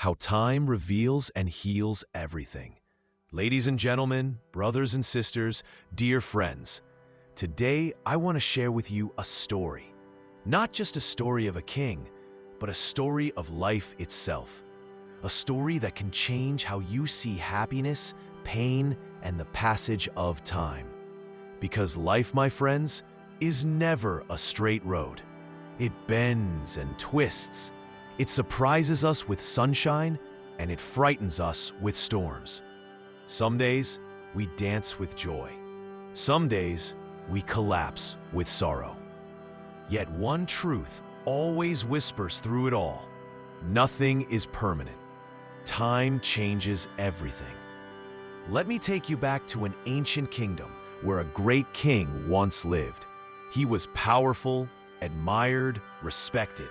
how time reveals and heals everything. Ladies and gentlemen, brothers and sisters, dear friends, today I want to share with you a story. Not just a story of a king, but a story of life itself. A story that can change how you see happiness, pain, and the passage of time. Because life, my friends, is never a straight road. It bends and twists. It surprises us with sunshine, and it frightens us with storms. Some days, we dance with joy. Some days, we collapse with sorrow. Yet one truth always whispers through it all. Nothing is permanent. Time changes everything. Let me take you back to an ancient kingdom where a great king once lived. He was powerful, admired, respected.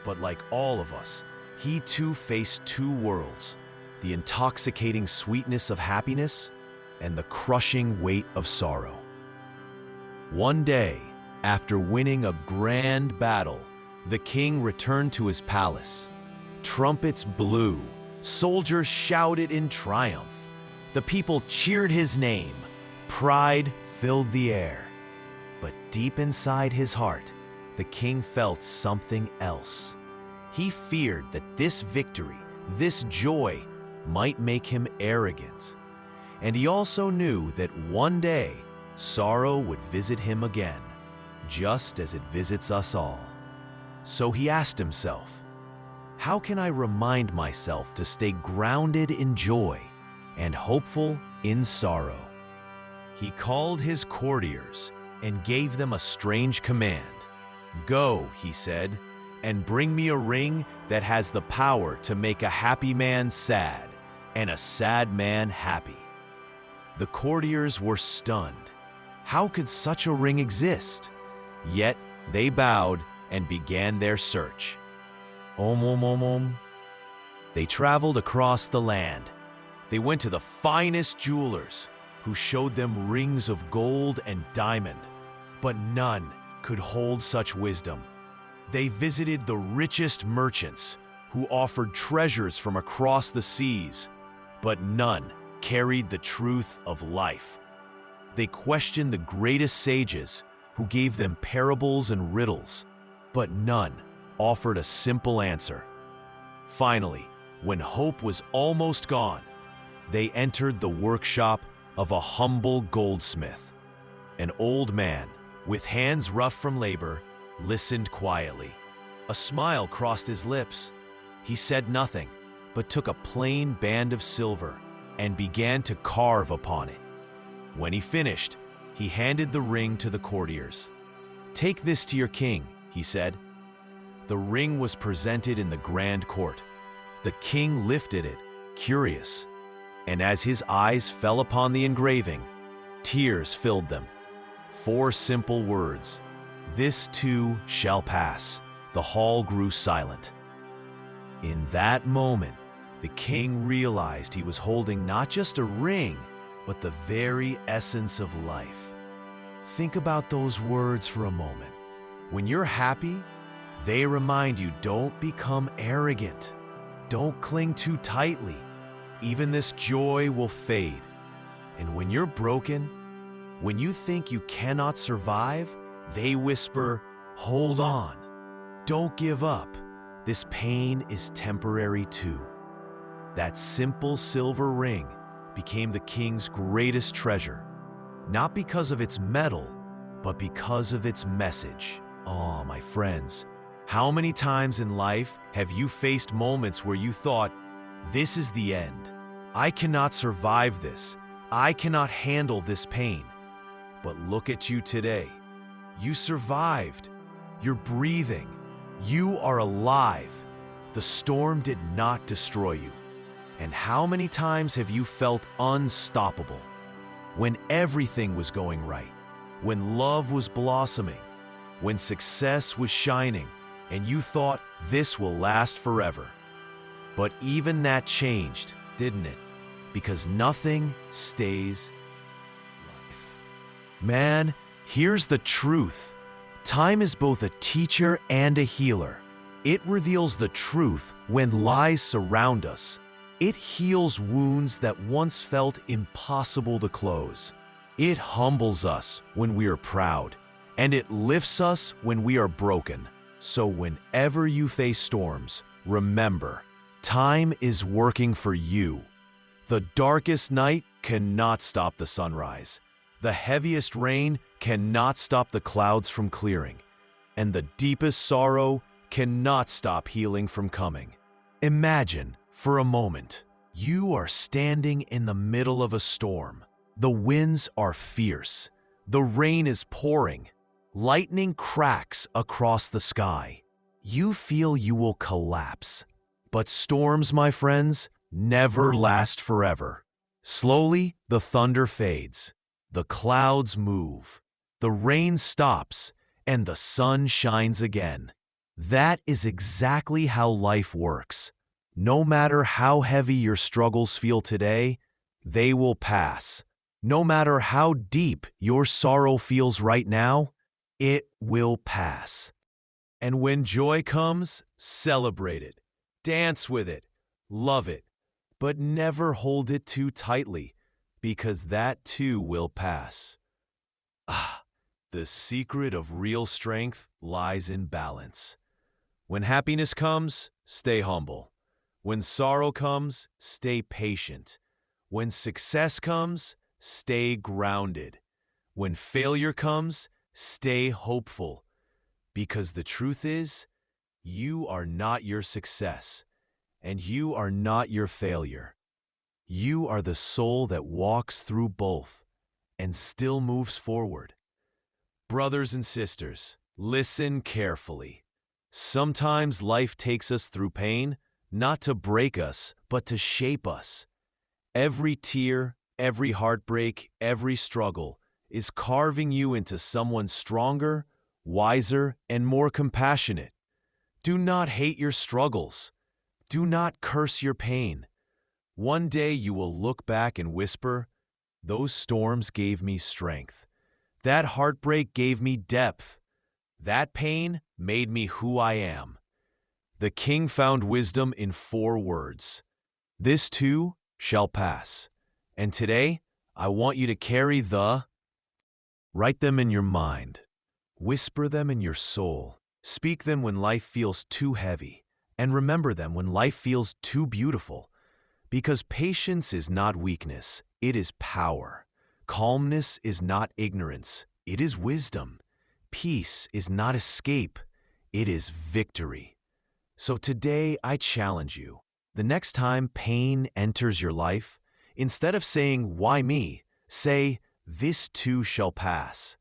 But like all of us, he too faced two worlds, the intoxicating sweetness of happiness and the crushing weight of sorrow. One day, after winning a grand battle, the king returned to his palace. Trumpets blew, soldiers shouted in triumph. The people cheered his name. Pride filled the air. But deep inside his heart, the king felt something else. He feared that this victory, this joy, might make him arrogant. And he also knew that one day, sorrow would visit him again, just as it visits us all. So he asked himself, how can I remind myself to stay grounded in joy and hopeful in sorrow? He called his courtiers and gave them a strange command. Go, he said, and bring me a ring that has the power to make a happy man sad and a sad man happy. The courtiers were stunned. How could such a ring exist? Yet they bowed and began their search. Om. They traveled across the land. They went to the finest jewelers, who showed them rings of gold and diamond, but none could hold such wisdom. They visited the richest merchants, who offered treasures from across the seas, but none carried the truth of life. They questioned the greatest sages, who gave them parables and riddles, but none offered a simple answer. Finally, when hope was almost gone, they entered the workshop of a humble goldsmith. An old man, with hands rough from labor, listened quietly. A smile crossed his lips. He said nothing, but took a plain band of silver and began to carve upon it. When he finished, he handed the ring to the courtiers. Take this to your king, he said. The ring was presented in the grand court. The king lifted it, curious, and as his eyes fell upon the engraving, tears filled them. 4 simple words, "This too shall pass." The hall grew silent. In that moment, the king realized he was holding not just a ring, but the very essence of life. Think about those words for a moment. When you're happy, they remind you don't become arrogant. Don't cling too tightly. Even this joy will fade. And when you're broken, when you think you cannot survive, they whisper, hold on. Don't give up. This pain is temporary too. That simple silver ring became the king's greatest treasure, not because of its metal, but because of its message. Oh, my friends, how many times in life have you faced moments where you thought, this is the end. I cannot survive this. I cannot handle this pain. But look at you today. You survived. You're breathing. You are alive. The storm did not destroy you. And how many times have you felt unstoppable? When everything was going right, when love was blossoming, when success was shining, and you thought this will last forever. But even that changed, didn't it? Because nothing stays life. Man, here's the truth. Time is both a teacher and a healer. It reveals the truth when lies surround us. It heals wounds that once felt impossible to close. It humbles us when we are proud, and it lifts us when we are broken. So whenever you face storms, remember, time is working for you. The darkest night cannot stop the sunrise. The heaviest rain cannot stop the clouds from clearing. And the deepest sorrow cannot stop healing from coming. Imagine, for a moment, you are standing in the middle of a storm. The winds are fierce. The rain is pouring. Lightning cracks across the sky. You feel you will collapse. But storms, my friends, never last forever. Slowly, the thunder fades. The clouds move. The rain stops, and the sun shines again. That is exactly how life works. No matter how heavy your struggles feel today, they will pass. No matter how deep your sorrow feels right now, it will pass. And when joy comes, celebrate it. Dance with it. Love it. But never hold it too tightly, because that too will pass. The secret of real strength lies in balance. When happiness comes, stay humble. When sorrow comes, stay patient. When success comes, stay grounded. When failure comes, stay hopeful. Because the truth is, you are not your success, and you are not your failure. You are the soul that walks through both and still moves forward. Brothers and sisters, listen carefully. Sometimes life takes us through pain, not to break us, but to shape us. Every tear, every heartbreak, every struggle is carving you into someone stronger, wiser, and more compassionate. Do not hate your struggles. Do not curse your pain. One day you will look back and whisper, "Those storms gave me strength. That heartbreak gave me depth. That pain made me who I am." The king found wisdom in 4 words. This too shall pass. And today, I want you to write them in your mind. Whisper them in your soul. Speak them when life feels too heavy. And remember them when life feels too beautiful. Because patience is not weakness, it is power. Calmness is not ignorance, it is wisdom. Peace is not escape, it is victory. So today I challenge you. The next time pain enters your life, instead of saying, "Why me?" say, "This too shall pass."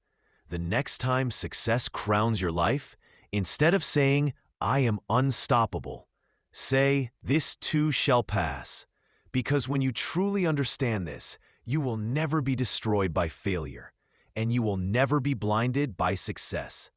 The next time success crowns your life, instead of saying, "I am unstoppable," say, "This too shall pass." Because when you truly understand this, you will never be destroyed by failure, and you will never be blinded by success.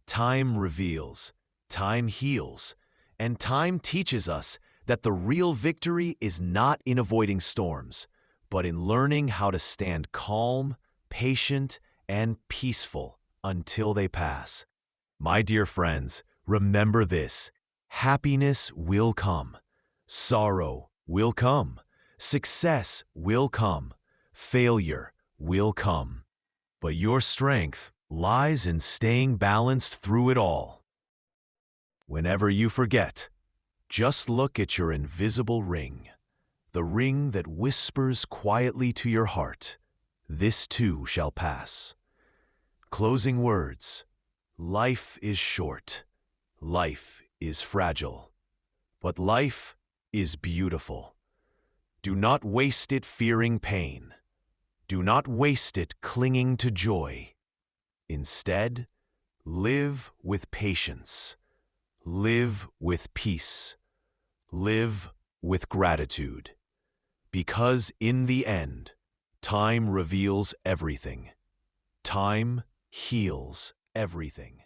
Time reveals, time heals, and time teaches us that the real victory is not in avoiding storms, but in learning how to stand calm, patient, and peaceful until they pass. My dear friends, remember this: happiness will come, sorrow will come, success will come, failure will come. But your strength lies in staying balanced through it all. Whenever you forget, just look at your invisible ring, the ring that whispers quietly to your heart, "This too shall pass." Closing words: life is short, life is fragile, but life is beautiful. Do not waste it fearing pain. Do not waste it clinging to joy. Instead, live with patience. Live with peace. Live with gratitude. Because in the end, time reveals everything. Time heals everything.